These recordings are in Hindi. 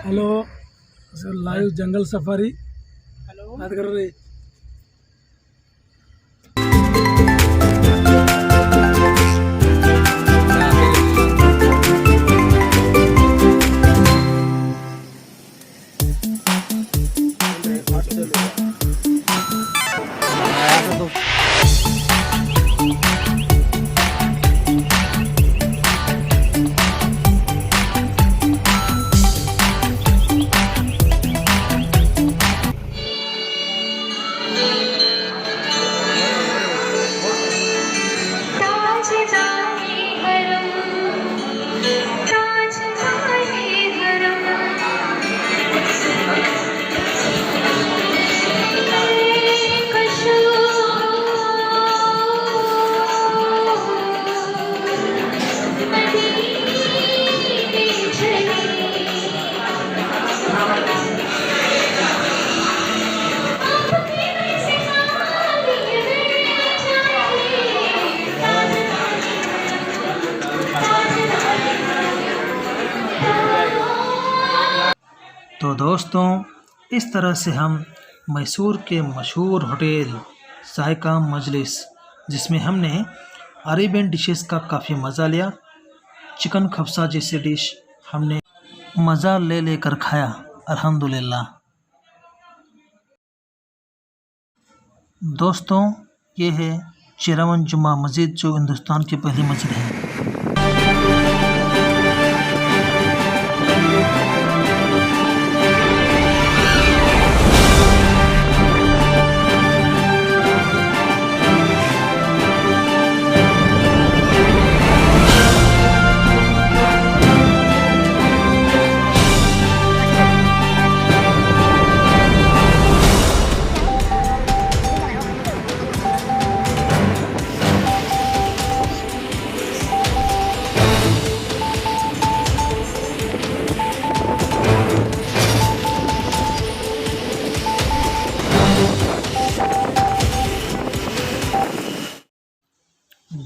हेलो सर, लाइव जंगल सफारी बात कर रहे। तो दोस्तों, इस तरह से हम मैसूर के मशहूर होटल जायका मजलिस, जिसमें हमने अरेबियन डिशेस का काफ़ी मज़ा लिया। चिकन खफसा जैसे डिश हमने मज़ा ले लेकर खाया, अल्हम्दुलिल्लाह। दोस्तों, ये है चिरावन जुम्मा मस्जिद, जो हिंदुस्तान की पहली मस्जिद है।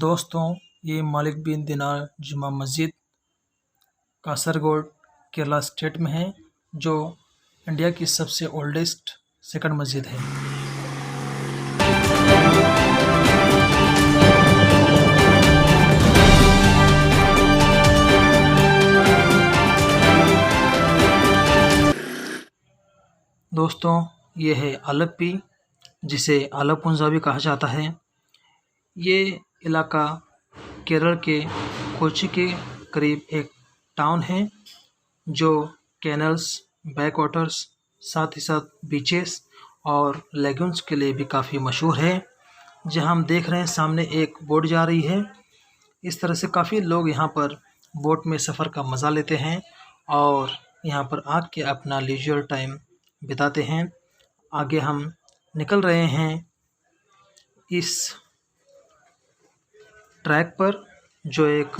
दोस्तों, ये मालिक बिन दिनार जुमा मस्जिद कासरगोड केरला स्टेट में है, जो इंडिया की सबसे ओल्डेस्ट सेकंड मस्जिद है। दोस्तों, ये है आलप्पी, जिसे आलपुंजा भी कहा जाता है। ये इलाका केरल के कोच्चि के करीब एक टाउन है, जो कैनल्स, बैक वाटर्स, साथ ही साथ बीचेस और लेगून्स के लिए भी काफ़ी मशहूर है। जहां हम देख रहे हैं सामने एक बोट जा रही है। इस तरह से काफ़ी लोग यहां पर बोट में सफ़र का मज़ा लेते हैं और यहां पर आके अपना लीजर टाइम बिताते हैं। आगे हम निकल रहे हैं इस ट्रैक पर जो एक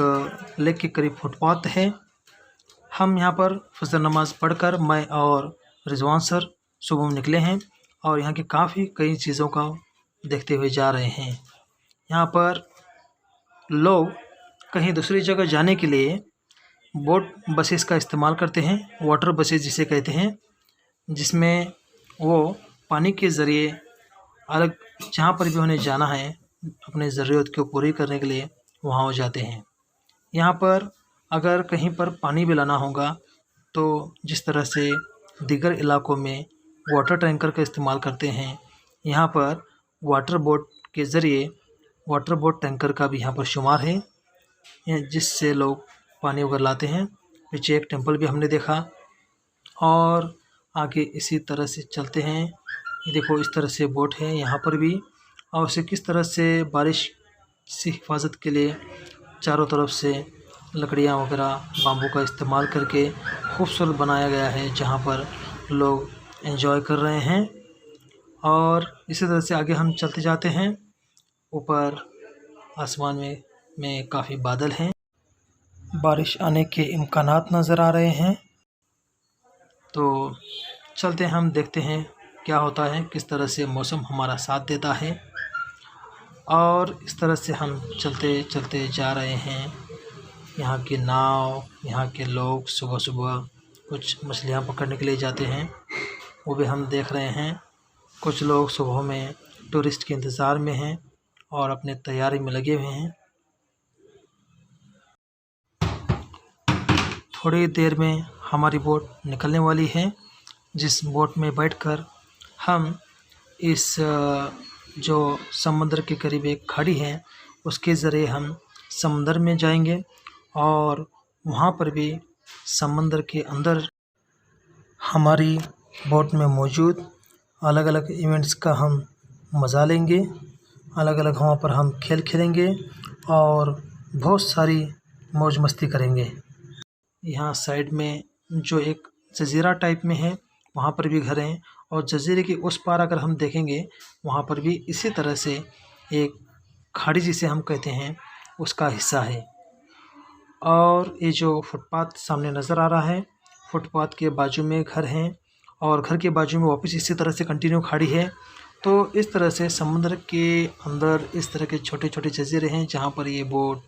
लेक के करीब फुटपाथ है, हम यहाँ पर फजर नमाज पढ़कर मैं और रिजवान सर सुबह में निकले हैं और यहाँ की कई चीज़ों का देखते हुए जा रहे हैं। यहाँ पर लोग कहीं दूसरी जगह जाने के लिए बोट बसेस का इस्तेमाल करते हैं, वाटर बसेस जिसे कहते हैं, जिसमें वो पानी के ज़रिए अलग जहाँ पर भी उन्हें जाना है अपने ज़रूरत को पूरी करने के लिए वहाँ हो जाते हैं। यहाँ पर अगर कहीं पर पानी भी लाना होगा तो जिस तरह से दीगर इलाकों में वाटर टैंकर का इस्तेमाल करते हैं, यहाँ पर वाटर बोट के ज़रिए वाटर बोट टैंकर का भी यहाँ पर शुमार है, जिससे लोग पानी वगैरह लाते हैं। पीछे एक टेंपल भी हमने देखा और आगे इसी तरह से चलते हैं। ये देखो इस तरह से बोट है यहाँ पर भी, और उसे किस तरह से बारिश से हिफाजत के लिए चारों तरफ से लकड़ियाँ वगैरह बाम्बू का इस्तेमाल करके खूबसूरत बनाया गया है, जहाँ पर लोग एंजॉय कर रहे हैं। और इसी तरह से आगे हम चलते जाते हैं। ऊपर आसमान में काफ़ी बादल हैं, बारिश आने के इम्कानात नज़र आ रहे हैं। तो चलते हैं, हम देखते हैं क्या होता है, किस तरह से मौसम हमारा साथ देता है। और इस तरह से हम चलते चलते जा रहे हैं। यहाँ की नाव, यहाँ के लोग सुबह सुबह कुछ मछलियाँ पकड़ने के लिए जाते हैं, वो भी हम देख रहे हैं। कुछ लोग सुबह में टूरिस्ट के इंतज़ार में हैं और अपने तैयारी में लगे हुए हैं। थोड़ी देर में हमारी बोट निकलने वाली है, जिस बोट में बैठकर हम इस जो समुद्र के करीब एक खाड़ी है उसके ज़रिए हम समुद्र में जाएंगे और वहाँ पर भी समुद्र के अंदर हमारी बोट में मौजूद अलग अलग इवेंट्स का हम मज़ा लेंगे। अलग अलग वहाँ पर हम खेल खेलेंगे और बहुत सारी मौज मस्ती करेंगे। यहाँ साइड में जो एक जज़ीरा टाइप में है वहाँ पर भी घर हैं, और जज़ीरे के उस पार अगर हम देखेंगे वहाँ पर भी इसी तरह से एक खाड़ी जिसे हम कहते हैं उसका हिस्सा है। और ये जो फुटपाथ सामने नज़र आ रहा है, फुटपाथ के बाजू में घर हैं और घर के बाजू में वापस इसी तरह से कंटिन्यू खाड़ी है। तो इस तरह से समुद्र के अंदर इस तरह के छोटे छोटे जज़ीरे हैं जहाँ पर ये बोट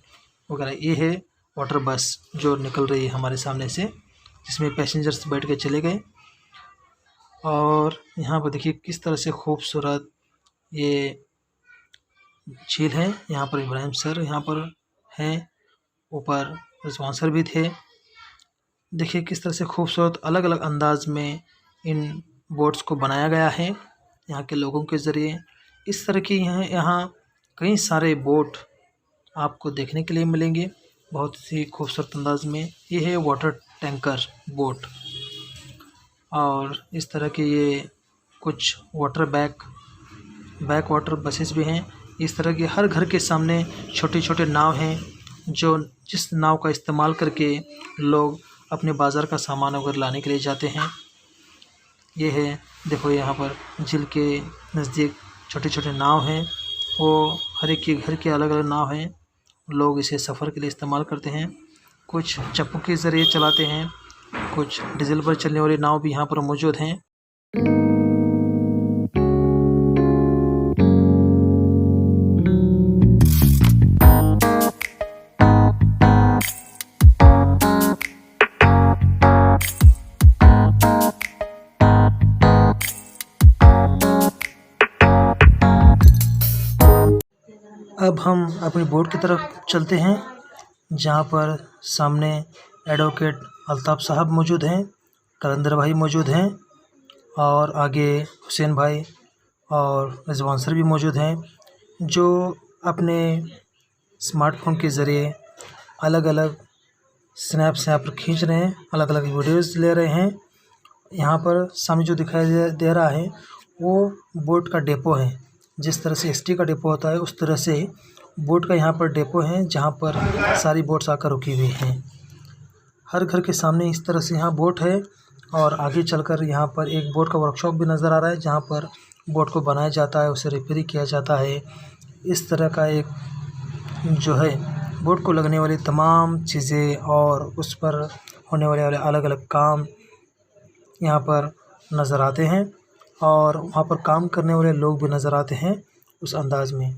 वगैरह, ये है वाटर बस जो निकल रही है हमारे सामने से, जिसमें पैसेंजर्स बैठ के चले गए। और यहाँ पर देखिए किस तरह से खूबसूरत ये झील है। यहाँ पर इब्राहिम सर यहाँ पर हैं, ऊपर रिजवान सर भी थे। देखिए किस तरह से खूबसूरत अलग अलग अंदाज में इन बोट्स को बनाया गया है यहाँ के लोगों के ज़रिए। इस तरह की यहाँ कई सारे बोट आपको देखने के लिए मिलेंगे बहुत सी खूबसूरत अंदाज में। ये है वाटर टैंकर बोट, और इस तरह के ये कुछ वाटर बैक वाटर बसेस भी हैं। इस तरह के हर घर के सामने छोटे छोटे नाव हैं, जो जिस नाव का इस्तेमाल करके लोग अपने बाज़ार का सामान वगैरह लाने के लिए जाते हैं। ये है देखो यहाँ पर झील के नज़दीक छोटे छोटे नाव हैं, वो हर एक के घर के अलग अलग नाव हैं। लोग इसे सफ़र के लिए इस्तेमाल करते हैं, कुछ चप्पू के ज़रिए चलाते हैं, कुछ डीजल पर चलने वाली नाव भी यहाँ पर मौजूद हैं। अब हम अपनी बोट की तरफ चलते हैं, जहाँ पर सामने एडवोकेट अल्ताफ़ साहब मौजूद हैं, कलंदर भाई मौजूद हैं, और आगे हुसैन भाई और रिजवान सर भी मौजूद हैं, जो अपने स्मार्टफोन के ज़रिए अलग अलग स्नैप खींच रहे हैं, अलग अलग वीडियोज़ ले रहे हैं। यहाँ पर सामने जो दिखाई दे रहा है वो बोट का डेपो है। जिस तरह से एसटी का डिपो होता है उस तरह से बोट का यहाँ पर डिपो है, जहाँ पर सारी बोट्स आकर रुकी हुई हैं। हर घर के सामने इस तरह से यहाँ बोट है, और आगे चलकर यहाँ पर एक बोट का वर्कशॉप भी नज़र आ रहा है, जहाँ पर बोट को बनाया जाता है, उसे रिपेयर किया जाता है। इस तरह का एक जो है बोट को लगने वाली तमाम चीज़ें और उस पर होने वाले अलग अलग काम यहाँ पर नज़र आते हैं और वहाँ पर काम करने वाले लोग भी नज़र आते हैं उस अंदाज में।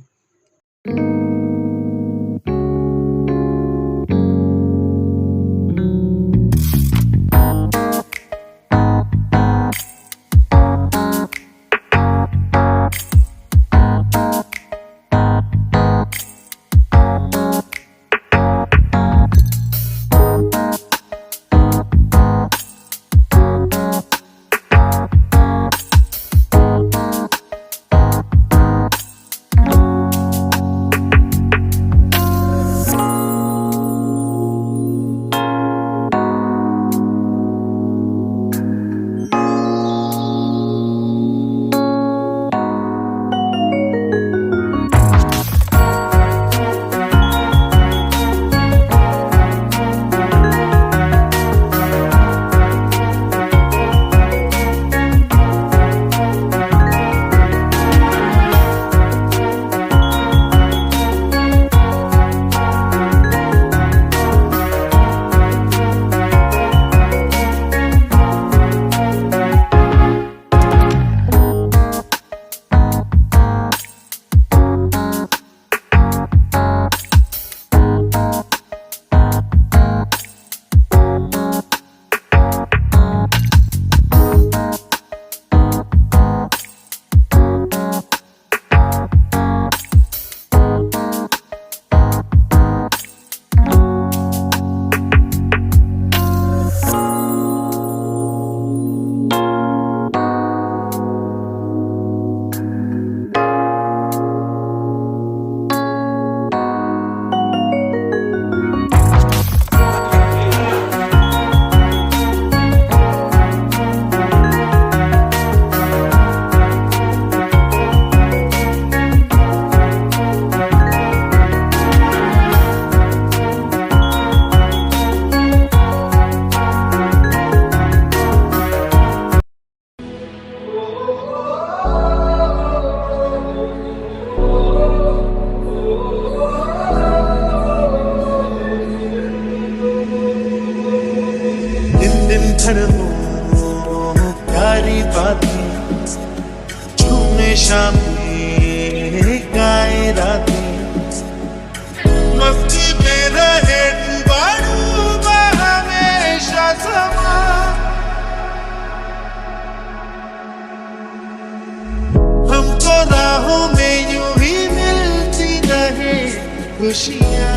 प्यारी बातें झूमे शामें गाए रातें मस्ती में रहे डूबा हमेशा समा हमको राहों में यूं ही मिलती रहे खुशियाँ।